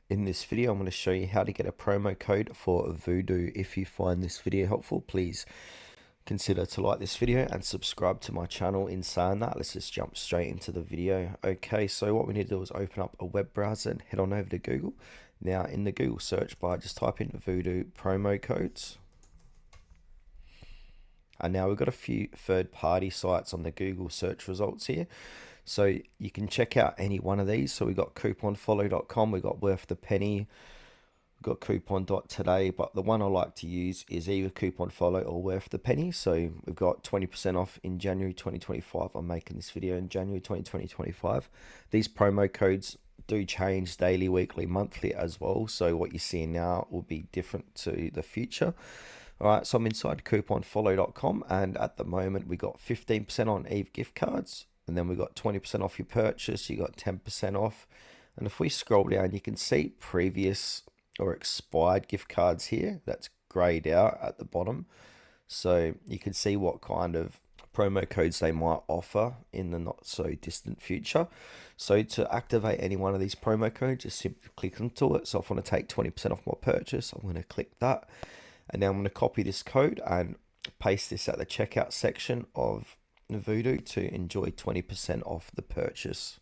In this video, I'm going to show you how to get a promo code for Vudu. If you find this video helpful, please consider to like this video and subscribe to my channel. In saying that, let's just jump straight into the video. Okay, so what we need to do is open up a web browser and head on over to Google. Now in the Google search bar, just type in Vudu promo codes. And now we've got a few third-party sites on the Google search results here. So you can check out any one of these. So we've got couponfollow.com, we've got Worth the Penny, we've got coupon.today, but the one I like to use is either CouponFollow or Worth the Penny. So we've got 20% off in January 2025. I'm making this video in January 2025. These promo codes do change daily, weekly, monthly as well. So what you're seeing now will be different to the future. All right, so I'm inside couponfollow.com, and at the moment we got 15% on Eve gift cards, and then we got 20% off your purchase. You got 10% off, and if we scroll down, you can see previous or expired gift cards here. That's grayed out at the bottom, so you can see what kind of promo codes they might offer in the not so distant future. So to activate any one of these promo codes, just simply click onto it. So if I want to take 20% off my purchase, I'm going to click that. And now I'm going to copy this code and paste this at the checkout section of Vudu to enjoy 20% off the purchase.